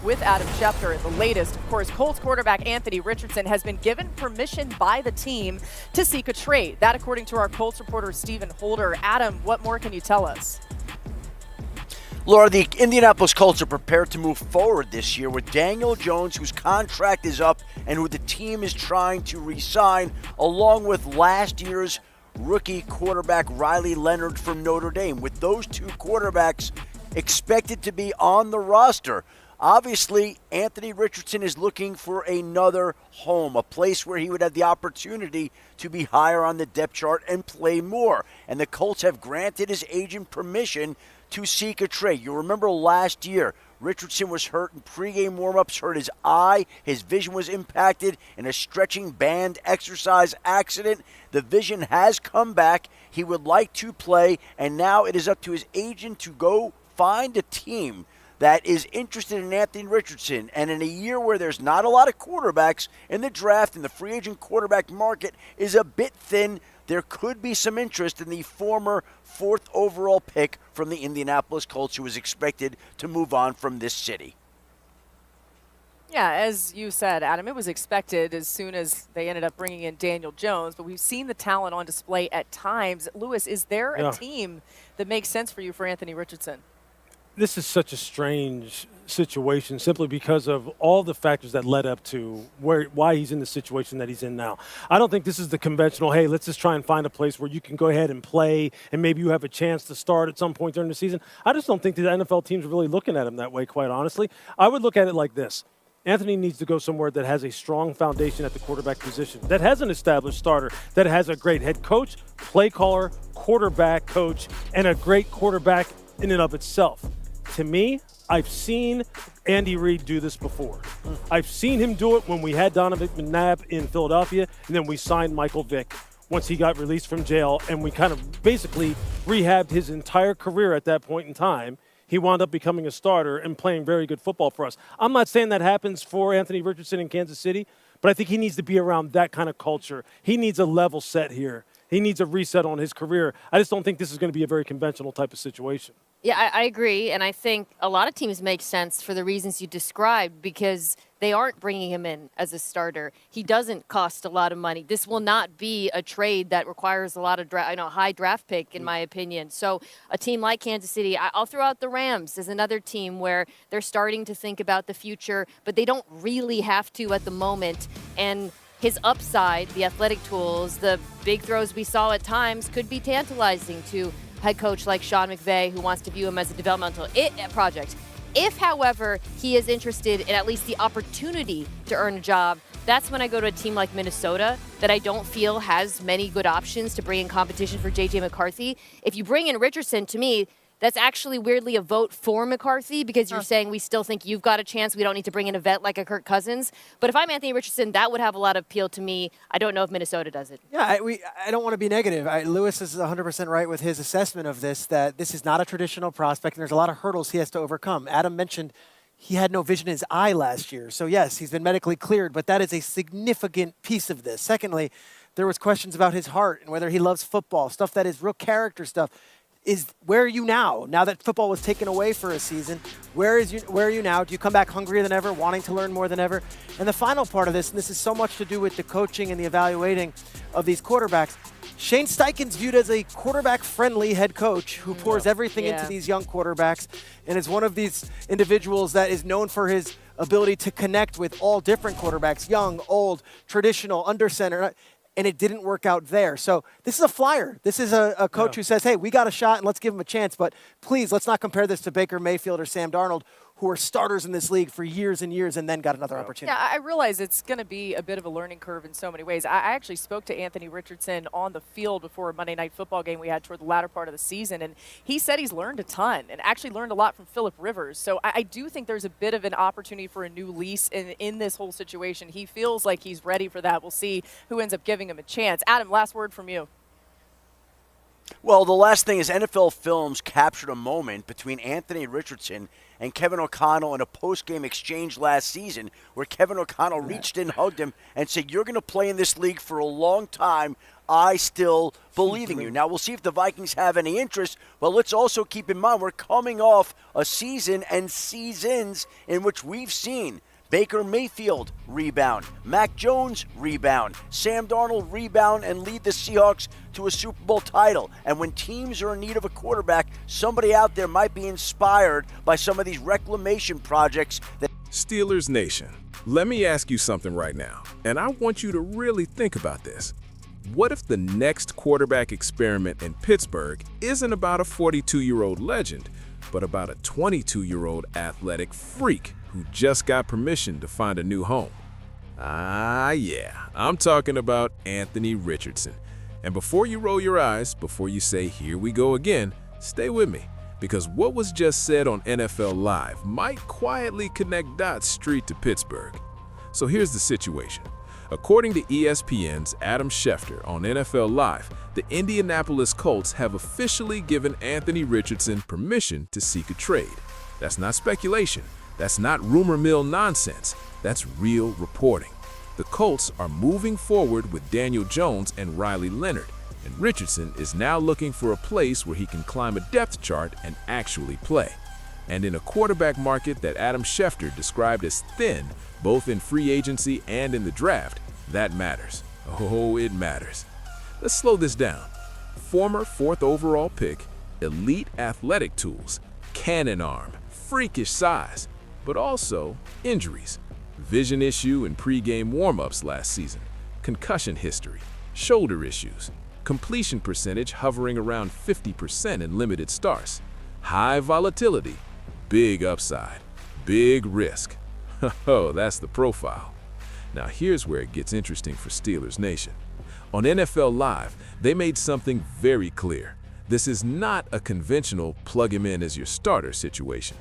with Adam Schefter. The latest, of course, Colts quarterback Anthony Richardson has been given permission by the team to seek a trade. That according to our Colts reporter Stephen Holder. Adam, what more can you tell us? Laura, the Indianapolis Colts are prepared to move forward this year with Daniel Jones, whose contract is up and who the team is trying to re-sign, along with last year's rookie quarterback Riley Leonard from Notre Dame. With those two quarterbacks expected to be on the roster, obviously Anthony Richardson is looking for another home, a place where he would have the opportunity to be higher on the depth chart and play more. And the Colts have granted his agent permission to seek a trade. You remember last year, Richardson was hurt in pregame warmups, hurt his eye. His vision was impacted in a stretching band exercise accident. The vision has come back. He would like to play, and now it is up to his agent to go find a team that is interested in Anthony Richardson. And in a year where there's not a lot of quarterbacks in the draft and the free agent quarterback market is a bit thin, there could be some interest in the former 4th overall pick from the Indianapolis Colts, who is expected to move on from this city. Yeah, as you said, Adam, it was expected as soon as they ended up bringing in Daniel Jones, but we've seen the talent on display at times. Lewis, is there a team that makes sense for you for Anthony Richardson? This is such a strange situation simply because of all the factors that led up to why he's in the situation that he's in now. I don't think this is the conventional, hey, let's just try and find a place where you can go ahead and play and maybe you have a chance to start at some point during the season. I just don't think the NFL teams are really looking at him that way, quite honestly. I would look at it like this. Anthony needs to go somewhere that has a strong foundation at the quarterback position, that has an established starter, that has a great head coach, play caller, quarterback coach, and a great quarterback in and of itself. To me, I've seen Andy Reid do this before. I've seen him do it when we had Donovan McNabb in Philadelphia, and then we signed Michael Vick once he got released from jail, and we kind of basically rehabbed his entire career at that point in time. He wound up becoming a starter and playing very good football for us. I'm not saying that happens for Anthony Richardson in Kansas City, but I think he needs to be around that kind of culture. He needs a level set here. He needs a reset on his career. I just don't think this is going to be a very conventional type of situation. Yeah, I agree, and I think a lot of teams make sense for the reasons you described because they aren't bringing him in as a starter. He doesn't cost a lot of money. This will not be a trade that requires a lot of high draft pick, in my opinion. So a team like Kansas City, I'll throw out the Rams as another team where they're starting to think about the future, but they don't really have to at the moment. And his upside, the athletic tools, the big throws we saw at times could be tantalizing to head coach like Sean McVay, who wants to view him as a developmental project. If, however, he is interested in at least the opportunity to earn a job, that's when I go to a team like Minnesota that I don't feel has many good options to bring in competition for J.J. McCarthy. If you bring in Richardson, to me, that's actually weirdly a vote for McCarthy because you're saying we still think you've got a chance. We don't need to bring in a vet like a Kirk Cousins. But if I'm Anthony Richardson, that would have a lot of appeal to me. I don't know if Minnesota does it. Yeah, I don't want to be negative. Lewis is 100% right with his assessment of this, that this is not a traditional prospect, and there's a lot of hurdles he has to overcome. Adam mentioned he had no vision in his eye last year. So, yes, he's been medically cleared, but that is a significant piece of this. Secondly, there was questions about his heart and whether he loves football, stuff that is real character stuff. Where are you now? Now that football was taken away for a season, where are you now? Do you come back hungrier than ever, wanting to learn more than ever? And the final part of this, and this is so much to do with the coaching and the evaluating of these quarterbacks, Shane Steichen's viewed as a quarterback-friendly head coach who pours everything into these young quarterbacks and is one of these individuals that is known for his ability to connect with all different quarterbacks, young, old, traditional, under center. And it didn't work out there. So this is a flyer. This is a coach who says, hey, we got a shot and let's give him a chance. But please, let's not compare this to Baker Mayfield or Sam Darnold, who are starters in this league for years and years and then got another opportunity. Yeah, I realize it's going to be a bit of a learning curve in so many ways. I actually spoke to Anthony Richardson on the field before a Monday Night Football game we had toward the latter part of the season, and he said he's learned a ton and actually learned a lot from Phillip Rivers. So I do think there's a bit of an opportunity for a new lease in this whole situation. He feels like he's ready for that. We'll see who ends up giving him a chance. Adam, last word from you. Well, the last thing is NFL Films captured a moment between Anthony Richardson and Kevin O'Connell in a post-game exchange last season where Kevin O'Connell reached in, hugged him, and said, "You're going to play in this league for a long time. I still believe in you." Now, we'll see if the Vikings have any interest, but let's also keep in mind we're coming off a season and seasons in which we've seen Baker Mayfield rebound, Mac Jones rebound, Sam Darnold rebound and lead the Seahawks to a Super Bowl title. And when teams are in need of a quarterback, somebody out there might be inspired by some of these reclamation projects that Steelers Nation, let me ask you something right now, and I want you to really think about this. What if the next quarterback experiment in Pittsburgh isn't about a 42-year-old legend, but about a 22-year-old athletic freak who just got permission to find a new home? Yeah, I'm talking about Anthony Richardson. And before you roll your eyes, before you say, "Here we go again," stay with me, because what was just said on NFL Live might quietly connect dots straight to Pittsburgh. So here's the situation. According to ESPN's Adam Schefter on NFL Live, the Indianapolis Colts have officially given Anthony Richardson permission to seek a trade. That's not speculation. That's not rumor mill nonsense. That's real reporting. The Colts are moving forward with Daniel Jones and Riley Leonard, and Richardson is now looking for a place where he can climb a depth chart and actually play. And in a quarterback market that Adam Schefter described as thin, both in free agency and in the draft, that matters. Oh, it matters. Let's slow this down. Former 4th overall pick, elite athletic tools, cannon arm, freakish size, but also injuries. Vision issue in pre-game warm-ups last season, concussion history, shoulder issues, completion percentage hovering around 50% in limited starts, high volatility, big upside, big risk. Oh, that's the profile. Now here's where it gets interesting for Steelers Nation. On NFL Live, they made something very clear. This is not a conventional plug him in as your starter situation.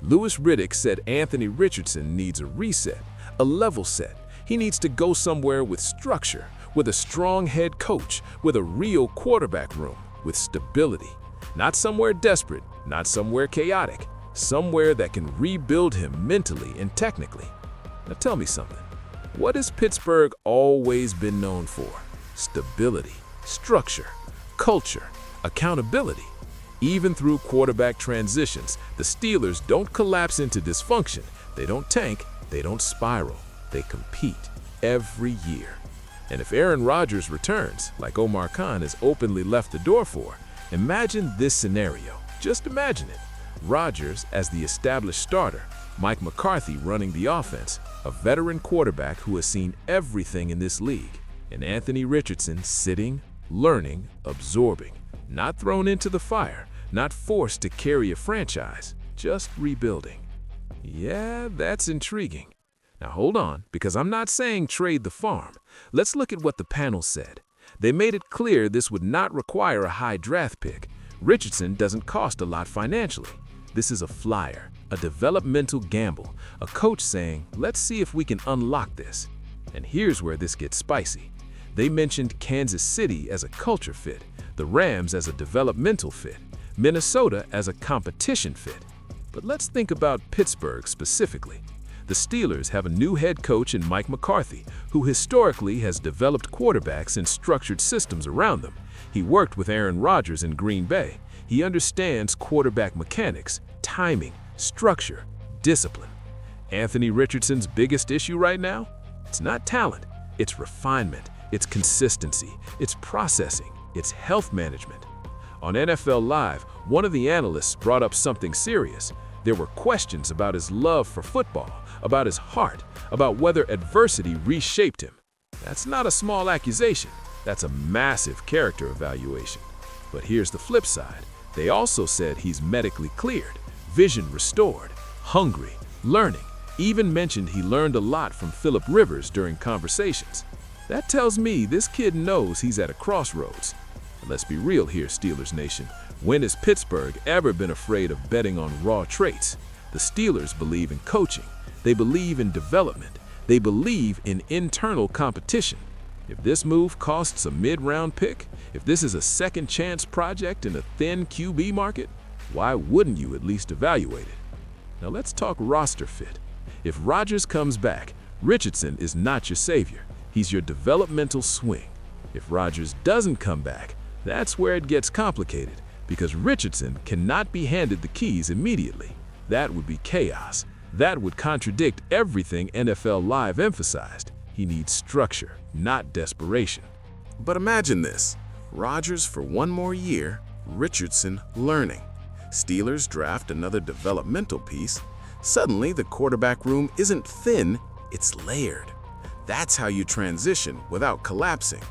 Louis Riddick said Anthony Richardson needs a reset, a level set. He needs to go somewhere with structure, with a strong head coach, with a real quarterback room, with stability. Not somewhere desperate, not somewhere chaotic, somewhere that can rebuild him mentally and technically. Now tell me something. What has Pittsburgh always been known for? Stability, structure, culture, accountability. Even through quarterback transitions, the Steelers don't collapse into dysfunction. They don't tank, they don't spiral. They compete every year. And if Aaron Rodgers returns, like Omar Khan has openly left the door for, imagine this scenario. Just imagine it. Rodgers as the established starter, Mike McCarthy running the offense, a veteran quarterback who has seen everything in this league, and Anthony Richardson sitting, learning, absorbing, not thrown into the fire, not forced to carry a franchise, just rebuilding. Yeah, that's intriguing. Now hold on, because I'm not saying trade the farm. Let's look at what the panel said. They made it clear this would not require a high draft pick. Richardson doesn't cost a lot financially. This is a flyer, a developmental gamble, a coach saying, let's see if we can unlock this. And here's where this gets spicy. They mentioned Kansas City as a culture fit, the Rams as a developmental fit, Minnesota as a competition fit. But let's think about Pittsburgh specifically. The Steelers have a new head coach in Mike McCarthy, who historically has developed quarterbacks in structured systems around them. He worked with Aaron Rodgers in Green Bay. He understands quarterback mechanics, timing, structure, discipline. Anthony Richardson's biggest issue right now? It's not talent, it's refinement, it's consistency, it's processing, it's health management. On NFL Live, one of the analysts brought up something serious. There were questions about his love for football, about his heart, about whether adversity reshaped him. That's not a small accusation. That's a massive character evaluation. But here's the flip side. They also said he's medically cleared, vision restored, hungry, learning, even mentioned he learned a lot from Philip Rivers during conversations. That tells me this kid knows he's at a crossroads. And let's be real here, Steelers Nation. When has Pittsburgh ever been afraid of betting on raw traits? The Steelers believe in coaching. They believe in development. They believe in internal competition. If this move costs a mid-round pick, if this is a second-chance project in a thin QB market, why wouldn't you at least evaluate it? Now let's talk roster fit. If Rodgers comes back, Richardson is not your savior. He's your developmental swing. If Rodgers doesn't come back, that's where it gets complicated, because Richardson cannot be handed the keys immediately. That would be chaos. That would contradict everything NFL Live emphasized. He needs structure, not desperation. But imagine this. Rodgers for one more year, Richardson learning. Steelers draft another developmental piece. Suddenly, the quarterback room isn't thin, it's layered. That's how you transition without collapsing.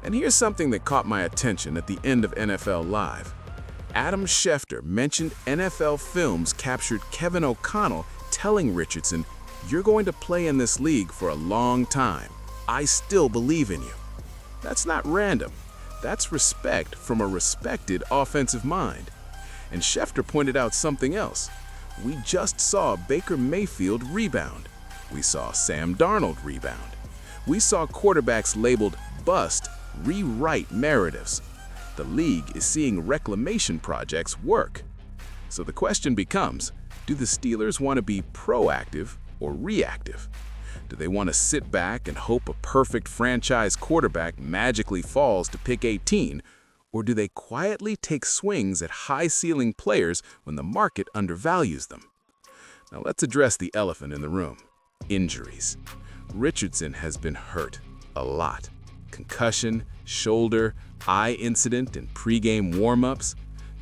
And here's something that caught my attention at the end of NFL Live. Adam Schefter mentioned NFL Films captured Kevin O'Connell telling Richardson, "You're going to play in this league for a long time. I still believe in you." That's not random. That's respect from a respected offensive mind. And Schefter pointed out something else. We just saw Baker Mayfield rebound. We saw Sam Darnold rebound. We saw quarterbacks labeled bust rewrite narratives. The league is seeing reclamation projects work. So the question becomes, do the Steelers want to be proactive or reactive? Do they want to sit back and hope a perfect franchise quarterback magically falls to pick 18? Or do they quietly take swings at high-ceiling players when the market undervalues them? Now let's address the elephant in the room. Injuries. Richardson has been hurt a lot. Concussion, shoulder, eye incident, and pregame warm-ups.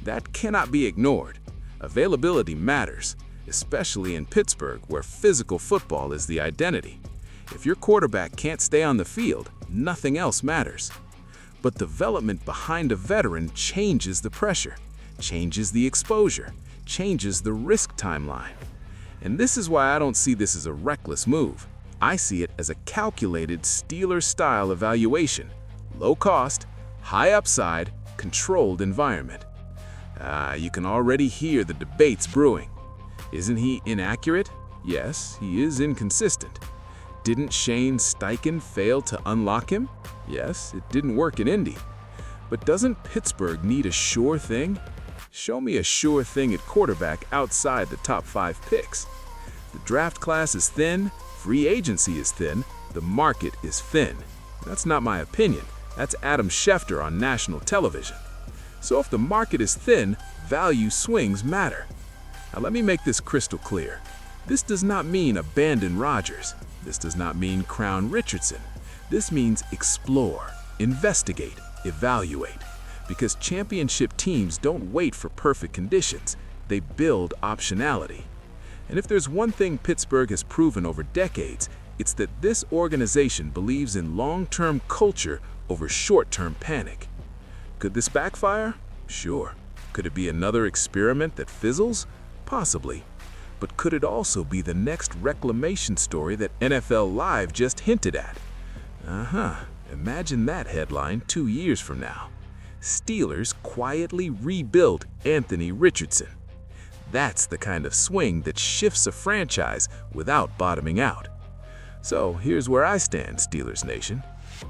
That cannot be ignored. Availability matters, especially in Pittsburgh, where physical football is the identity. If your quarterback can't stay on the field, nothing else matters. But development behind a veteran changes the pressure, changes the exposure, changes the risk timeline. And this is why I don't see this as a reckless move. I see it as a calculated Steelers-style evaluation. Low cost, high upside, controlled environment. You can already hear the debates brewing. Isn't he inaccurate? Yes, he is inconsistent. Didn't Shane Steichen fail to unlock him? Yes, it didn't work in Indy. But doesn't Pittsburgh need a sure thing? Show me a sure thing at quarterback outside the top 5 picks. The draft class is thin, free agency is thin, the market is thin. That's not my opinion. That's Adam Schefter on national television. So if the market is thin, value swings matter. Now let me make this crystal clear. This does not mean abandon Rodgers. This does not mean crown Richardson. This means explore, investigate, evaluate. Because championship teams don't wait for perfect conditions. They build optionality. And if there's one thing Pittsburgh has proven over decades, it's that this organization believes in long-term culture over short-term panic. Could this backfire? Sure. Could it be another experiment that fizzles? Possibly. But could it also be the next reclamation story that NFL Live just hinted at? Imagine that headline 2 years from now. Steelers quietly rebuilt Anthony Richardson. That's the kind of swing that shifts a franchise without bottoming out. So here's where I stand, Steelers Nation.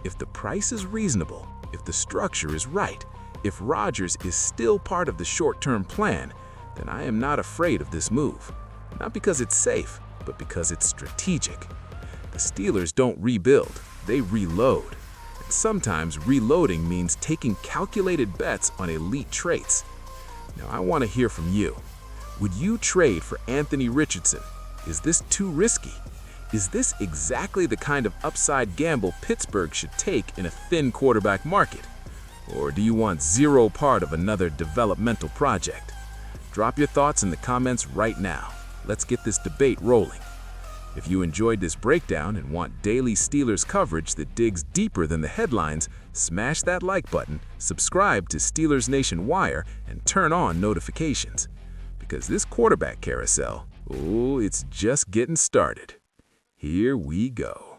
If the price is reasonable, if the structure is right, if Rodgers is still part of the short-term plan, then I am not afraid of this move. Not because it's safe, but because it's strategic. The Steelers don't rebuild, they reload. And sometimes reloading means taking calculated bets on elite traits. Now I want to hear from you. Would you trade for Anthony Richardson? Is this too risky? Is this exactly the kind of upside gamble Pittsburgh should take in a thin quarterback market? Or do you want zero part of another developmental project? Drop your thoughts in the comments right now. Let's get this debate rolling. If you enjoyed this breakdown and want daily Steelers coverage that digs deeper than the headlines, smash that like button, subscribe to Steelers Nation Wire, and turn on notifications. Because this quarterback carousel, it's just getting started. Here we go.